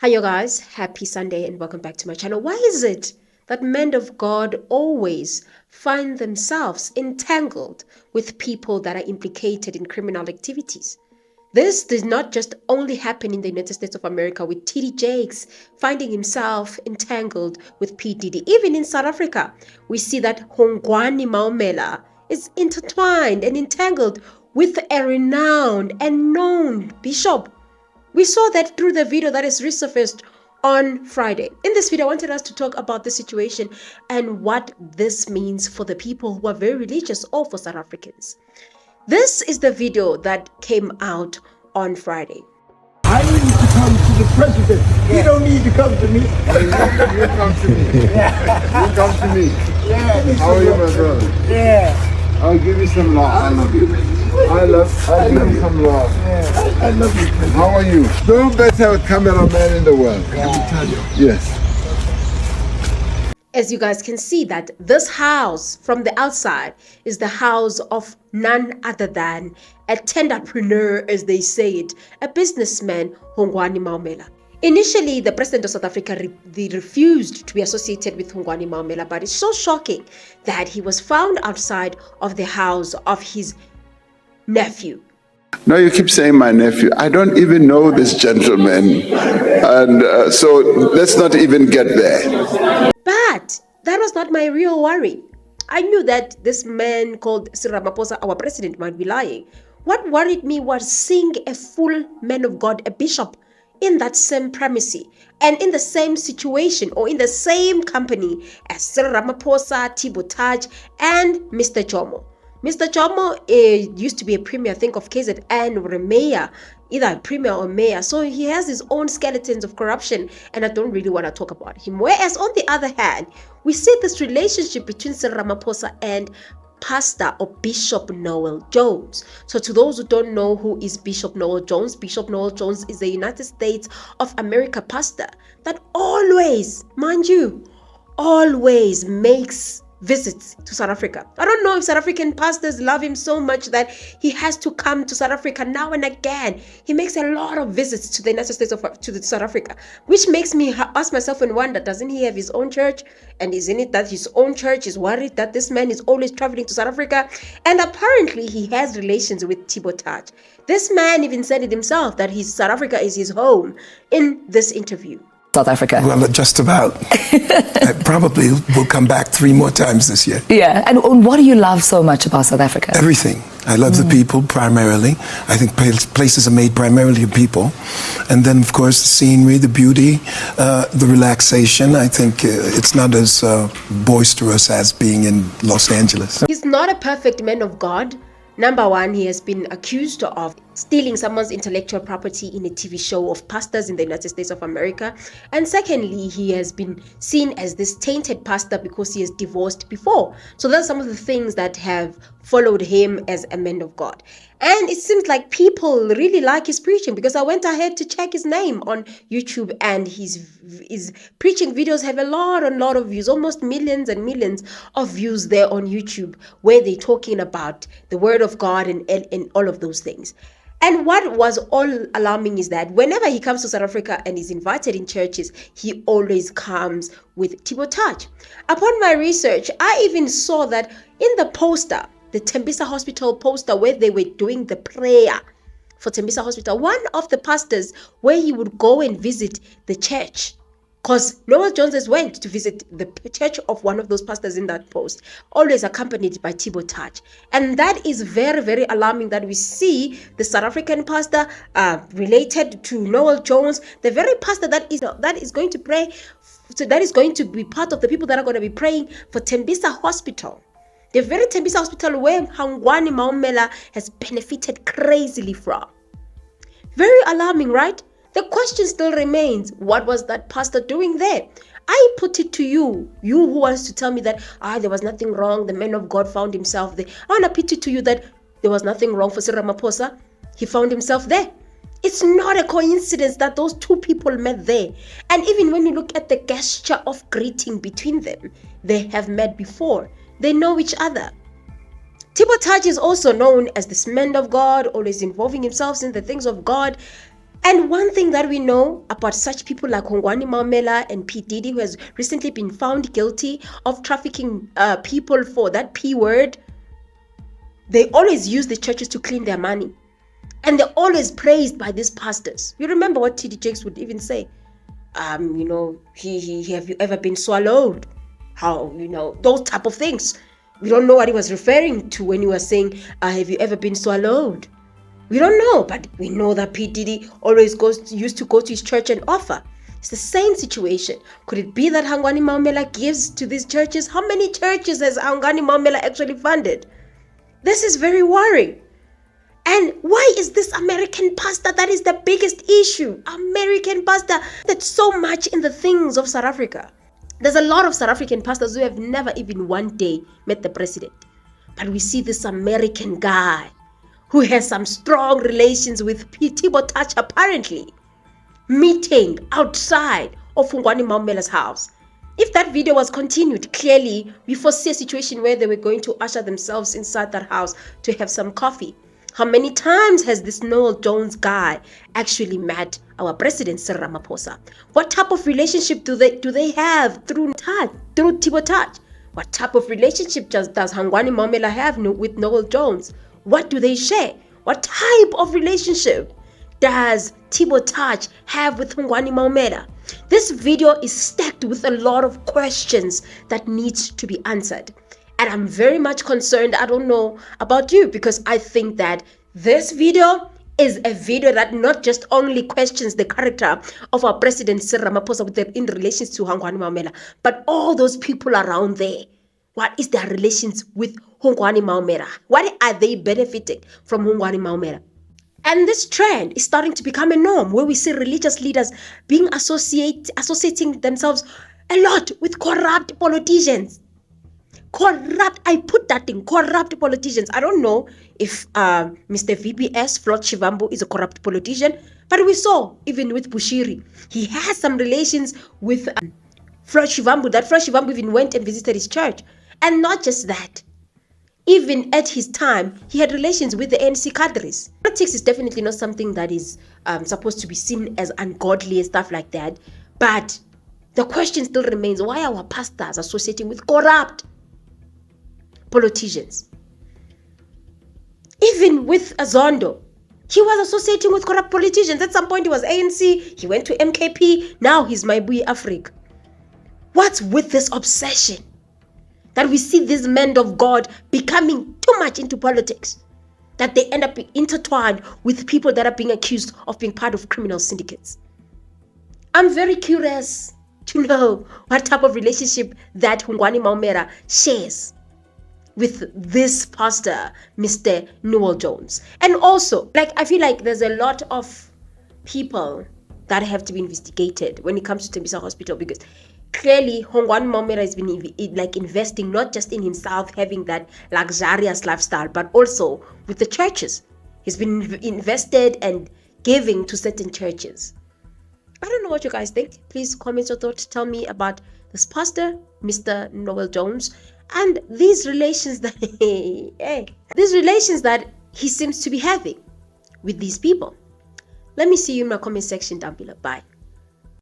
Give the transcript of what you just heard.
Hi, you guys. Happy Sunday and welcome back to my channel. Why is it that men of God always find themselves entangled with people that are implicated in criminal activities? This did not just only happen in the United States of America with TD Jakes finding himself entangled with P. Diddy. Even in South Africa, we see that Maumela is intertwined and entangled with a renowned and known bishop. We saw that through the video that is resurfaced on Friday. In this video, I wanted us to talk about the situation and what this means for the people who are very religious or for South Africans. This is the video that came out on Friday. I need to come to the president. He don't need to come to me. You come to me. You come to me. How are you, my brother? Yeah. I'll give you some love. I love you, man. I'll give you some love. Yeah. I love you, man. How are you? No better cameraman in the world. Let me tell you. Yes. As you guys can see that this house from the outside is the house of none other than a tenderpreneur, as they say it, a businessman, Maumela. Initially, the president of South Africa refused to be associated with Maumela, but it's so shocking that he was found outside of the house of his nephew. Now you keep saying my nephew. I don't even know this gentleman. And so let's not even get there. But that was not my real worry. I knew that this man called Cyril Ramaphosa, our president, might be lying. What worried me was seeing a full man of God, a bishop, in that same premises and in the same situation or in the same company as Cyril Ramaphosa, Thibo Taj, and Mr. Jomo. Mr. Jomo used to be a premier, I think, of KZN or a mayor, either a premier or mayor. So he has his own skeletons of corruption, and I don't really want to talk about him. Whereas on the other hand, we see this relationship between Cyril Ramaphosa and Pastor or Bishop Noel Jones. So to those who don't know who is Bishop Noel Jones is a United States of America pastor that always, mind you, always makes visits to South Africa. I don't know if South African pastors love him so much that he has to come to South Africa now and again. He makes a lot of visits to the United States to South Africa, which makes me ask myself and wonder, doesn't he have his own church? And isn't it that his own church is worried that this man is always traveling to South Africa? And apparently he has relations with Thibo Taj. This man even said it himself that South Africa is his home in this interview. South Africa? Well, just about. I probably will come back 3 more times this year. Yeah. And what do you love so much about South Africa? Everything. I love the people primarily. I think places are made primarily of people. And then, of course, the scenery, the beauty, the relaxation. I think it's not as boisterous as being in Los Angeles. He's not a perfect man of God. Number one, he has been accused of stealing someone's intellectual property in a TV show of pastors in the United States of America. And secondly, he has been seen as this tainted pastor because he has divorced before. So that's some of the things that have followed him as a man of God. And it seems like people really like his preaching, because I went ahead to check his name on YouTube, and his preaching videos have a lot of views, almost millions and millions of views there on YouTube, where they're talking about the word of God and all of those things. And what was all alarming is that whenever he comes to South Africa and is invited in churches, he always comes with Thibo Taj. Upon my research, I even saw that in the poster, the Tembisa Hospital poster, where they were doing the prayer for Tembisa Hospital, one of the pastors where he would go and visit the church, because Noel Jones went to visit the church of one of those pastors in that post, always accompanied by Thibo Taj. And that is very, very alarming that we see the South African pastor related to Noel Jones, the very pastor that is going to pray, so that is going to be part of the people that are going to be praying for Tembisa Hospital. The very Tembisa Hospital where Maumela has benefited crazily from. Very alarming, right? The question still remains, what was that pastor doing there? I put it to you who wants to tell me that there was nothing wrong, the man of God found himself there. I want to put it to you that there was nothing wrong for Cyril Ramaphosa. He found himself there. It's not a coincidence that those two people met there. And even when you look at the gesture of greeting between them, they have met before. They know each other. Thibo Taj is also known as this man of God, always involving himself in the things of God. And one thing that we know about such people like Maumela and P. Diddy, who has recently been found guilty of trafficking people for that P word, they always use the churches to clean their money. And they're always praised by these pastors. You remember what T.D. Jakes would even say? He have you ever been swallowed? How, those type of things. We don't know what he was referring to when he was saying, have you ever been swallowed? We don't know, but we know that P. Diddy always used to go to his church and offer. It's the same situation. Could it be that Hangwani Maumela gives to these churches? How many churches has Hangwani Maumela actually funded? This is very worrying. And why is this American pastor that is the biggest issue? American pastor that's so much in the things of South Africa. There's a lot of South African pastors who have never even one day met the president. But we see this American guy who has some strong relations with Thibo Touch apparently, meeting outside of Hungwani Maumela's house. If that video was continued, clearly we foresee a situation where they were going to usher themselves inside that house to have some coffee. How many times has this Noel Jones guy actually met our president, Cyril Ramaphosa? What type of relationship do they have through Thibo Touch? What type of relationship does Hangwani Maumela have with Noel Jones? What do they share? What type of relationship does Thibo Touch have with Hangwani Maumela? This video is stacked with a lot of questions that needs to be answered. And I'm very much concerned. I don't know about you, because I think that this video is a video that not just only questions the character of our president Cyril Ramaphosa in relations to Hangwani Maumela, but all those people around there. What is their relations with Hangwani Maumela? What are they benefiting from Hangwani Maumela? And this trend is starting to become a norm, where we see religious leaders being associating themselves a lot with corrupt politicians. Corrupt politicians. I don't know if Mr. VBS, Floyd Shivambu, is a corrupt politician, but we saw, even with Bushiri, he has some relations with Floyd Shivambu, that Floyd Shivambu even went and visited his church. And not just that, even at his time, he had relations with the ANC cadres. Politics is definitely not something that is supposed to be seen as ungodly and stuff like that. But the question still remains, why are our pastors associating with corrupt politicians? Even with Azondo, he was associating with corrupt politicians. At some point he was ANC, he went to MKP, now he's Maibui Africa. What's with this obsession that we see these men of God becoming too much into politics, that they end up being intertwined with people that are being accused of being part of criminal syndicates? I'm very curious to know what type of relationship that Hangwani Maumela shares with this pastor, Mr. Noel Jones. And also, I feel like there's a lot of people that have to be investigated when it comes to Tembisa Hospital, because clearly Hangwani Maumela has been investing not just in himself having that luxurious lifestyle, but also with the churches. He's been invested and giving to certain churches. I don't know what you guys think. Please comment your thoughts. Tell me about this pastor, Mr. Noel Jones, and these relations that he seems to be having with these people. Let me see you in my comment section down below. Bye.